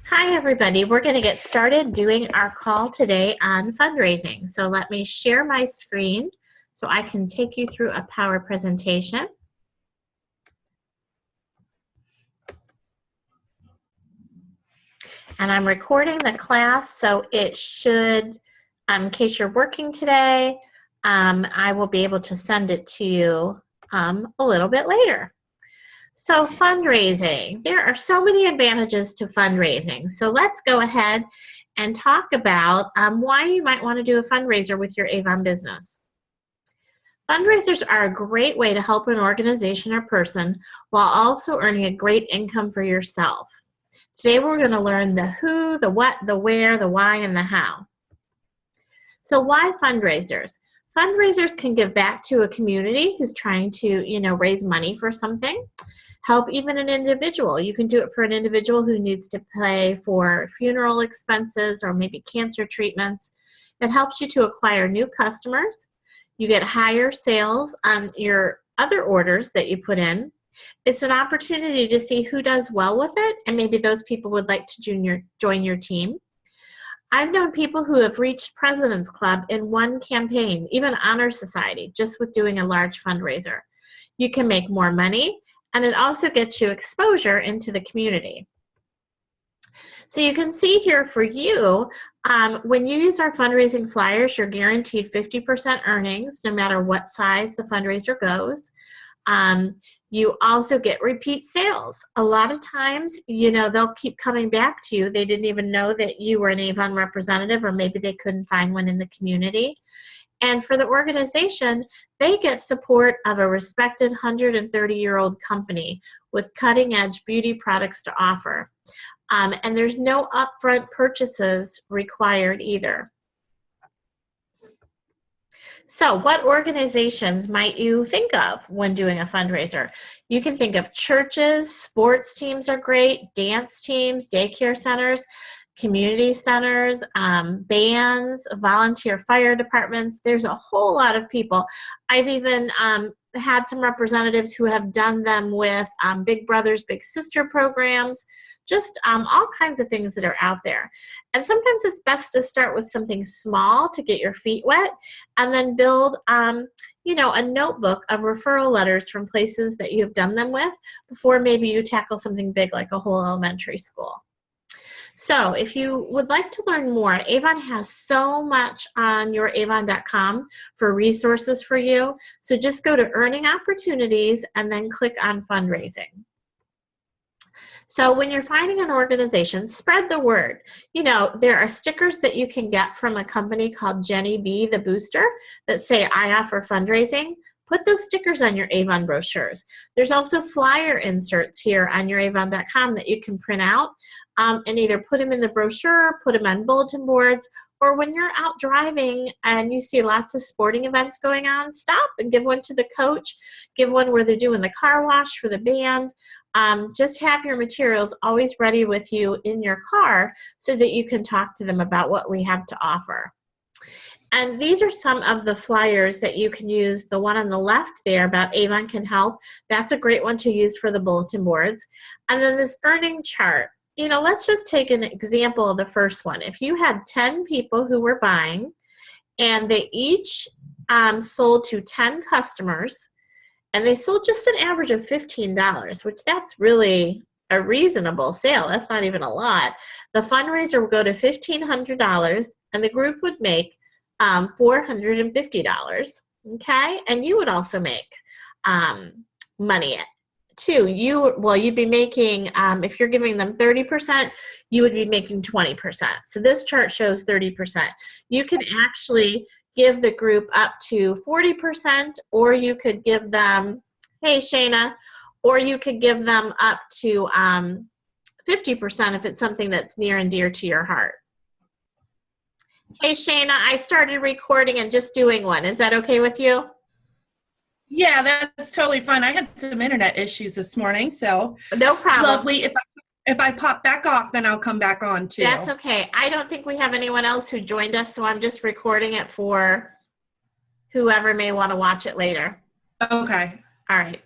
Hi, everybody. We're going to get started doing our call today on fundraising. So let me share my screen so I can take you through a power presentation. And I'm recording the class, so it should, in case you're working today, I will be able to send it to you a little bit later. So fundraising, there are so many advantages to fundraising. So let's go ahead and talk about why you might want to do a fundraiser with your Avon business. Fundraisers are a great way to help an organization or person while also earning a great income for yourself. Today we're going to learn the who, the what, the where, the why, and the how. So why fundraisers? Fundraisers can give back to a community who's trying to, raise money for something. Help even an individual. You can do it for an individual who needs to pay for funeral expenses or maybe cancer treatments. It helps you to acquire new customers. You get higher sales on your other orders that you put in. It's an opportunity to see who does well with it, and maybe those people would like to join your team. I've known people who have reached President's Club in one campaign, even Honor Society, just with doing a large fundraiser. You can make more money, and it also gets you exposure into the community. So you can see here for you, when you use our fundraising flyers, you're guaranteed 50% earnings no matter what size the fundraiser goes. You also get repeat sales. A lot of times, they'll keep coming back to you. They didn't even know that you were an Avon representative, or maybe they couldn't find one in the community. And for the organization, they get support of a respected 130-year-old company with cutting-edge beauty products to offer. And there's no upfront purchases required either. So what organizations might you think of when doing a fundraiser? You can think of churches, sports teams are great, dance teams, daycare centers, community centers, bands, volunteer fire departments. There's a whole lot of people. I've even had some representatives who have done them with Big Brothers Big Sister programs, just all kinds of things that are out there. And sometimes it's best to start with something small to get your feet wet, and then build a notebook of referral letters from places that you've done them with before maybe you tackle something big like a whole elementary school. So if you would like to learn more, Avon has so much on youravon.com for resources for you. So just go to Earning Opportunities and then click on Fundraising. So when you're finding an organization, spread the word. There are stickers that you can get from a company called Jenny B, the Booster, that say, I offer fundraising. Put those stickers on your Avon brochures. There's also flyer inserts here on youravon.com that you can print out and either put them in the brochure, put them on bulletin boards, or when you're out driving and you see lots of sporting events going on, stop and give one to the coach, give one where they're doing the car wash for the band. Just have your materials always ready with you in your car so that you can talk to them about what we have to offer. And these are some of the flyers that you can use. The one on the left there about Avon Can Help, that's a great one to use for the bulletin boards. And then this earning chart. Let's just take an example of the first one. If you had 10 people who were buying and they each sold to 10 customers, and they sold just an average of $15, which that's really a reasonable sale. That's not even a lot. The fundraiser would go to $1,500, and the group would make $450, okay? And you would also make money too. You'd be making, if you're giving them 30%, you would be making 20%. So this chart shows 30%. You can actually give the group up to 40%, or you could give them, hey Shayna, or you could give them up to 50% if it's something that's near and dear to your heart. Hey Shayna, I started recording and just doing one. Is that okay with you? Yeah, that's totally fine. I had some internet issues this morning, so no problem. Lovely. If I pop back off, then I'll come back on too. That's okay. I don't think we have anyone else who joined us, so I'm just recording it for whoever may want to watch it later. Okay. All right.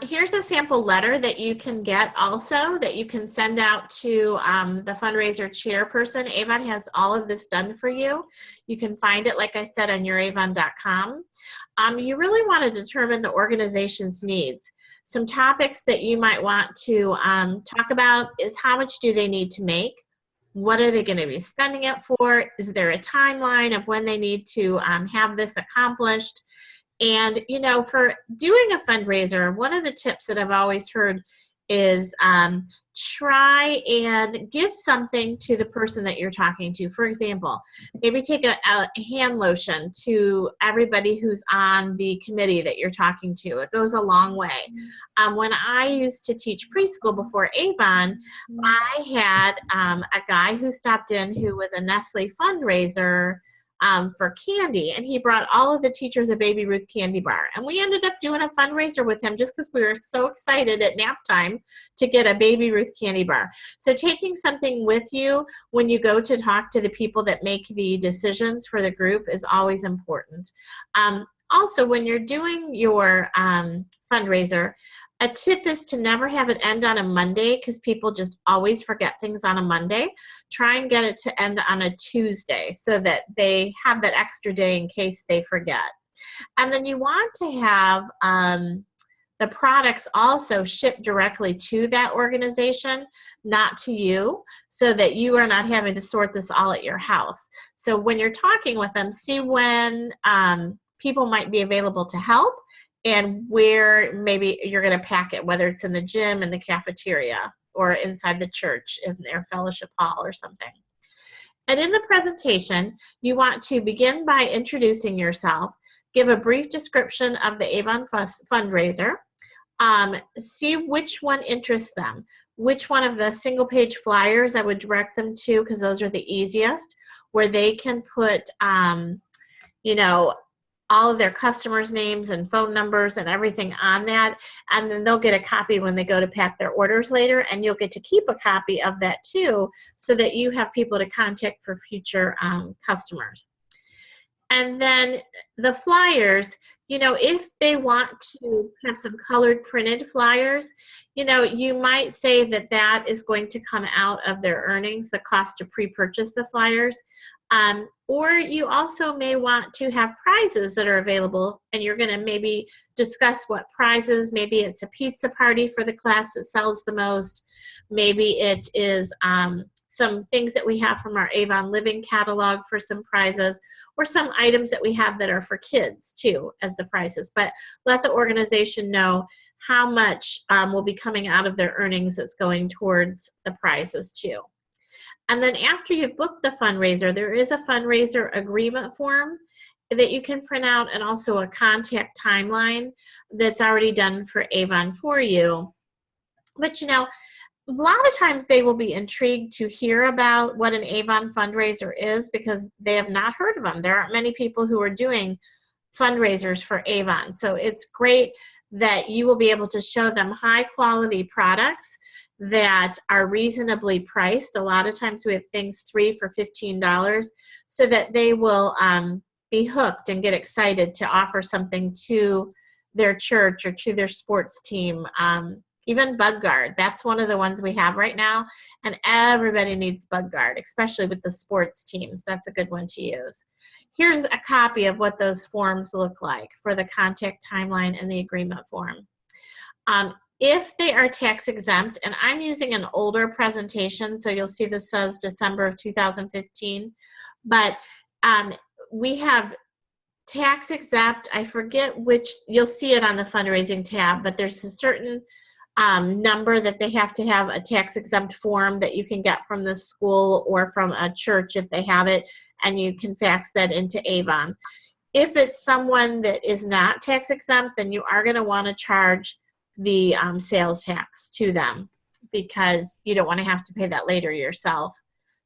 Here's a sample letter that you can get also that you can send out to the fundraiser chairperson. Avon has all of this done for you. You can find it, like I said, on youravon.com. You really want to determine the organization's needs. Some topics that you might want to talk about is how much do they need to make? What are they going to be spending it for? Is there a timeline of when they need to have this accomplished? And, you know, for doing a fundraiser, one of the tips that I've always heard is try and give something to the person that you're talking to. For example, maybe take a hand lotion to everybody who's on the committee that you're talking to. It goes a long way. When I used to teach preschool before Avon, I had a guy who stopped in who was a Nestle fundraiser for candy, and he brought all of the teachers a Baby Ruth candy bar, and we ended up doing a fundraiser with him just because we were so excited at nap time to get a Baby Ruth candy bar. So taking something with you when you go to talk to the people that make the decisions for the group is always important. Also, when you're doing your fundraiser, a tip is to never have it end on a Monday because people just always forget things on a Monday. Try and get it to end on a Tuesday so that they have that extra day in case they forget. And then you want to have the products also shipped directly to that organization, not to you, so that you are not having to sort this all at your house. So when you're talking with them, see when people might be available to help and where maybe you're going to pack it, whether it's in the gym, in the cafeteria, or inside the church in their fellowship hall or something. And in the presentation, you want to begin by introducing yourself, give a brief description of the Avon fundraiser, see which one interests them, which one of the single page flyers I would direct them to because those are the easiest, where they can put, you know, all of their customers' names and phone numbers and everything on that, and then they'll get a copy when they go to pack their orders later, and you'll get to keep a copy of that too so that you have people to contact for future customers. And then the flyers, you know, if they want to have some colored printed flyers, you know, you might say that that is going to come out of their earnings, the cost to pre-purchase the flyers. Or you also may want to have prizes that are available, and you're going to maybe discuss what prizes. Maybe it's a pizza party for the class that sells the most. Maybe it is some things that we have from our Avon Living catalog for some prizes, or some items that we have that are for kids too as the prizes. But let the organization know how much will be coming out of their earnings that's going towards the prizes too. And then after you've booked the fundraiser, there is a fundraiser agreement form that you can print out, and also a contact timeline that's already done for Avon for you. But you know, a lot of times they will be intrigued to hear about what an Avon fundraiser is because they have not heard of them. There aren't many people who are doing fundraisers for Avon. So it's great that you will be able to show them high quality products that are reasonably priced. A lot of times we have things $3 for $15 so that they will be hooked and get excited to offer something to their church or to their sports team. Even Bug Guard, that's one of the ones we have right now, and everybody needs Bug Guard, especially with the sports teams. That's a good one to use. Here's a copy of what those forms look like for the contact timeline and the agreement form. If they are tax exempt, and I'm using an older presentation, so you'll see this says December of 2015, but we have tax exempt, I forget which, you'll see it on the fundraising tab, but there's a certain number that they have to have a tax exempt form that you can get from the school or from a church if they have it, and you can fax that into Avon. If it's someone that is not tax exempt, then you are going to want to charge the sales tax to them because you don't want to have to pay that later yourself.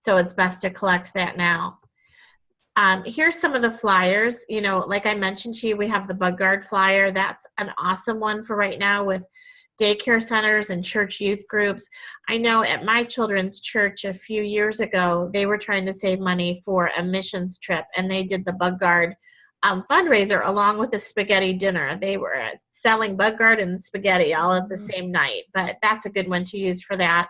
So it's best to collect that now. Here's some of the flyers. You know, like I mentioned to you, we have the Bug Guard flyer. That's an awesome one for right now with daycare centers and church youth groups. I know at my children's church a few years ago, they were trying to save money for a missions trip, and they did the Bug Guard fundraiser along with a spaghetti dinner. They were selling bug guard and spaghetti all at the same night, but that's a good one to use for that.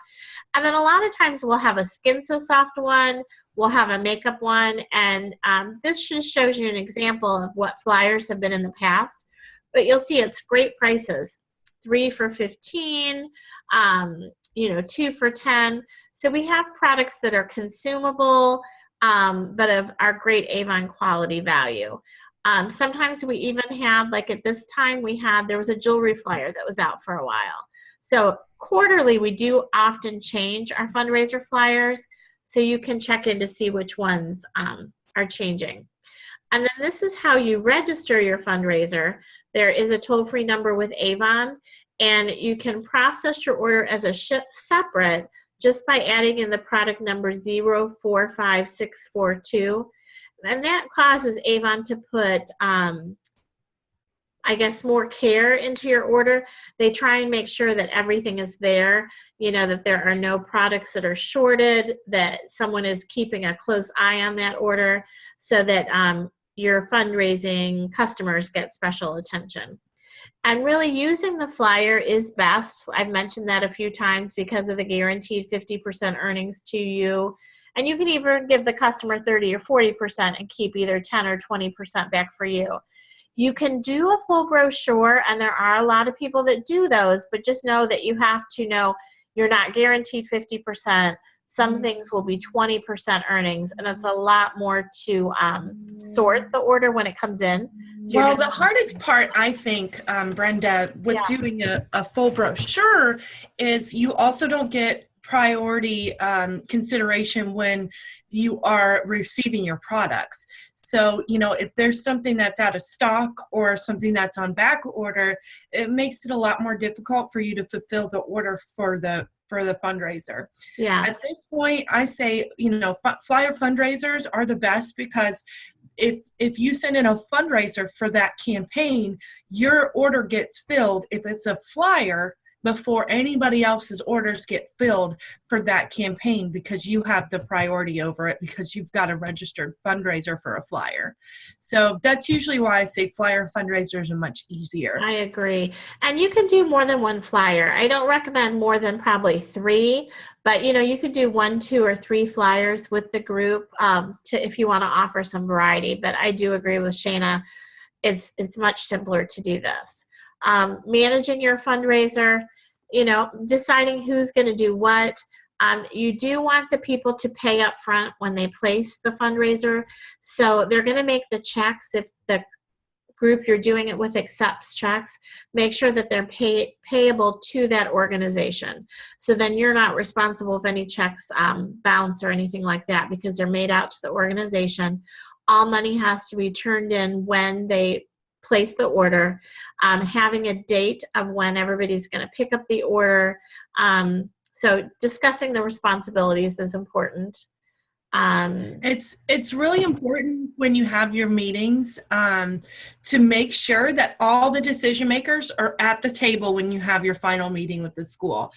And then a lot of times we'll have a Skin So Soft one, we'll have a makeup one, and this just shows you an example of what flyers have been in the past. But you'll see it's great prices, 3 for $15, 2 for $10. So we have products that are consumable, but are great Avon quality value. Sometimes we even had, like at this time, there was a jewelry flyer that was out for a while. So quarterly, we do often change our fundraiser flyers, so you can check in to see which ones are changing. And then this is how you register your fundraiser. There is a toll-free number with Avon, and you can process your order as a ship separate just by adding in the product number 045642. And that causes Avon to put, more care into your order. They try and make sure that everything is there, that there are no products that are shorted, that someone is keeping a close eye on that order so that your fundraising customers get special attention. And really using the flyer is best. I've mentioned that a few times because of the guaranteed 50% earnings to you. And you can even give the customer 30 or 40% and keep either 10 or 20% back for you. You can do a full brochure, and there are a lot of people that do those, but just know that you have to know you're not guaranteed 50%. Some things will be 20% earnings, and it's a lot more to sort the order when it comes in. So well, the hardest part, I think, Brenda, with doing a full brochure is you also don't get priority consideration when you are receiving your products. So, if there's something that's out of stock or something that's on back order, it makes it a lot more difficult for you to fulfill the order for the fundraiser. Yeah. At this point, I say, flyer fundraisers are the best because if you send in a fundraiser for that campaign, your order gets filled if it's a flyer before anybody else's orders get filled for that campaign, because you have the priority over it because you've got a registered fundraiser for a flyer. So that's usually why I say flyer fundraisers are much easier. I agree. And you can do more than one flyer. I don't recommend more than probably 3, but you could do 1, 2, or 3 flyers with the group if you want to offer some variety. But I do agree with Shana. It's much simpler to do this. Managing your fundraiser, deciding who's going to do what. You do want the people to pay up front when they place the fundraiser. So they're going to make the checks. If the group you're doing it with accepts checks, make sure that they're payable to that organization. So then you're not responsible if any checks bounce or anything like that, because they're made out to the organization. All money has to be turned in when they place the order, having a date of when everybody's going to pick up the order. So discussing the responsibilities is important. It's really important when you have your meetings to make sure that all the decision makers are at the table when you have your final meeting with the school.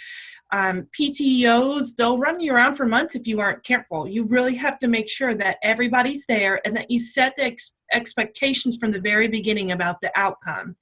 PTOs, they'll run you around for months if you aren't careful. You really have to make sure that everybody's there and that you set the expectations from the very beginning about the outcome.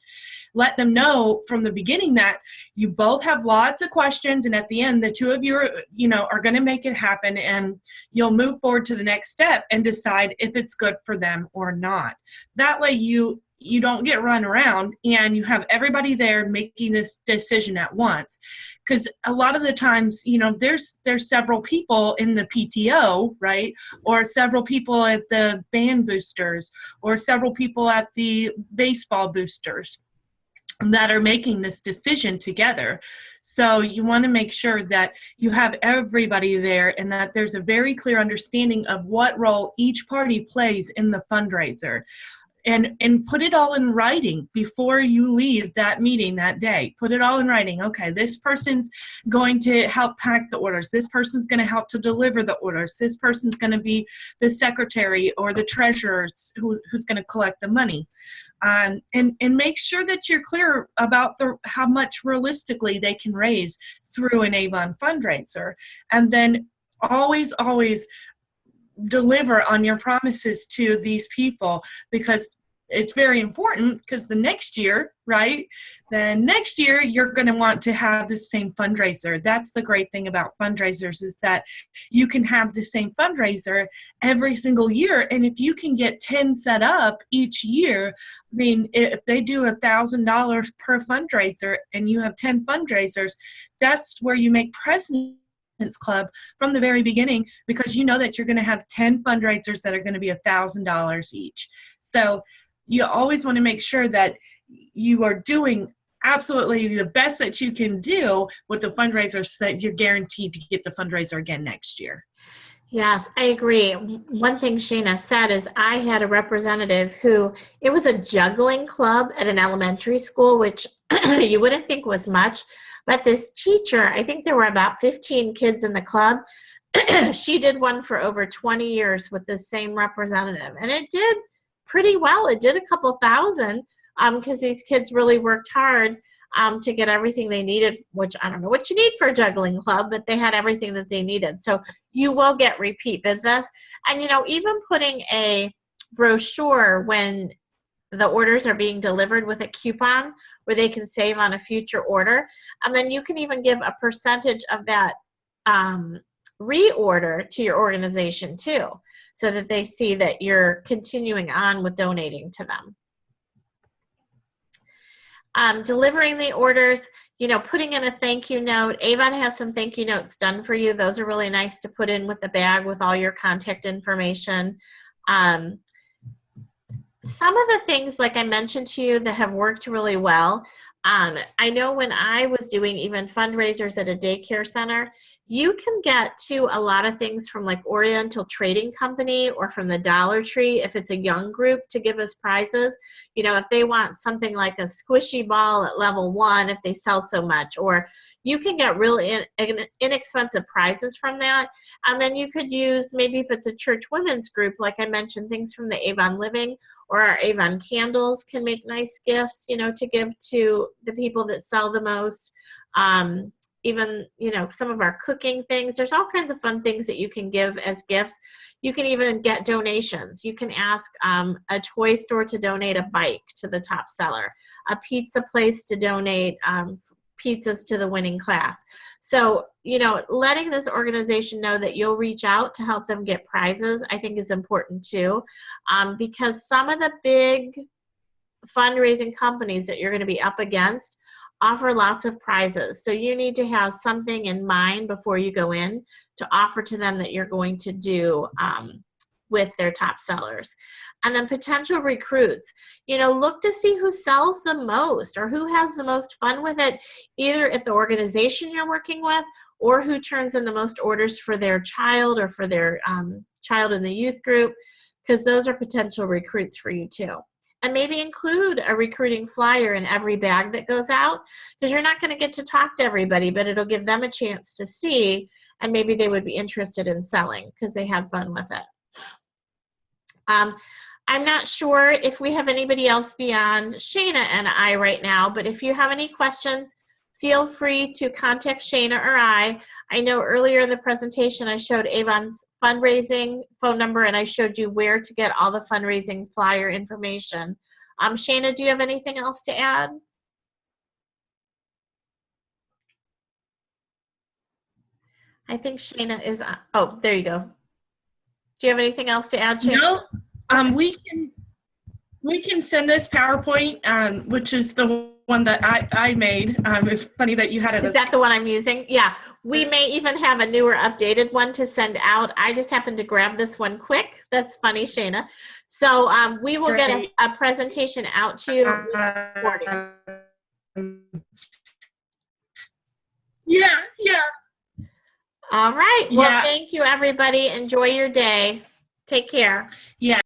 Let them know from the beginning that you both have lots of questions, and at the end, the two of you are going to make it happen, and you'll move forward to the next step and decide if it's good for them or not. That way you don't get run around and you have everybody there making this decision at once. Because a lot of the times, there's several people in the PTO, right? Or several people at the band boosters, or several people at the baseball boosters that are making this decision together. So you want to make sure that you have everybody there and that there's a very clear understanding of what role each party plays in the fundraiser. And put it all in writing before you leave that meeting that day. Put it all in writing. Okay, this person's going to help pack the orders. This person's going to help to deliver the orders. This person's going to be the secretary or the treasurer who's going to collect the money. And make sure that you're clear about how much realistically they can raise through an Avon fundraiser. And then always deliver on your promises to these people, because it's very important because the next year, right? Then next year you're going to want to have the same fundraiser. That's the great thing about fundraisers, is that you can have the same fundraiser every single year. And if you can get 10 set up each year, I mean, if they do $1,000 per fundraiser and you have 10 fundraisers, that's where you make President's Club from the very beginning, because you know that you're going to have 10 fundraisers that are going to be $1,000 each. So you always want to make sure that you are doing absolutely the best that you can do with the fundraiser, so that you're guaranteed to get the fundraiser again next year. Yes, I agree. One thing Shayna said is, I had a representative who, it was a juggling club at an elementary school, which you wouldn't think was much, but this teacher, I think there were about 15 kids in the club. She did one for over 20 years with the same representative, and it did pretty well. It did a couple thousand, because these kids really worked hard to get everything they needed, which I don't know what you need for a juggling club, but they had everything that they needed. So you will get repeat business. And, you know, even putting a brochure when the orders are being delivered with a coupon where they can save on a future order. And then you can even give a percentage of that reorder to your organization too, so that they see that you're continuing on with donating to them. Delivering the orders, you know, putting in a thank you note. Avon has some thank you notes done for you. Those are really nice to put in with the bag with all your contact information. Some of the things, like I mentioned to you, that have worked really well. I know when I was doing even fundraisers at a daycare center, you can get to a lot of things from like Oriental Trading Company or from the Dollar Tree if it's a young group to give us prizes. You know, if they want something like a squishy ball at level 1, if they sell so much, or you can get really inexpensive prizes from that. And then you could use, maybe if it's a church women's group, like I mentioned, things from the Avon Living or our Avon candles can make nice gifts, you know, to give to the people that sell the most. Even, you know, some of our cooking things, there's all kinds of fun things that you can give as gifts. You can even get donations. You can ask a toy store to donate a bike to the top seller, a pizza place to donate pizzas to the winning class. So, you know, letting this organization know that you'll reach out to help them get prizes, I think is important too, because some of the big fundraising companies that you're going to be up against offer lots of prizes. So you need to have something in mind before you go in to offer to them that you're going to do with their top sellers. And then potential recruits, you know, look to see who sells the most or who has the most fun with it, either at the organization you're working with or who turns in the most orders for their child or for their child in the youth group, because those are potential recruits for you too. And maybe include a recruiting flyer in every bag that goes out, because you're not going to get to talk to everybody, but it'll give them a chance to see, and maybe they would be interested in selling because they had fun with it. I'm not sure if we have anybody else beyond Shayna and I right now, but if you have any questions, feel free to contact Shayna or I. I know earlier in the presentation I showed Avon's fundraising phone number, and I showed you where to get all the fundraising flyer information. Shayna, do you have anything else to add? I think Shayna is, oh, there you go. Do you have anything else to add, Shayna? No, we can send this PowerPoint, which is the one that I made. It's funny that you had it. Is that the one I'm using? Yeah. We may even have a newer updated one to send out. I just happened to grab this one quick. That's funny, Shayna. So we will get a presentation out to you. Yeah. All right. Well, thank you, everybody. Enjoy your day. Take care. Yeah.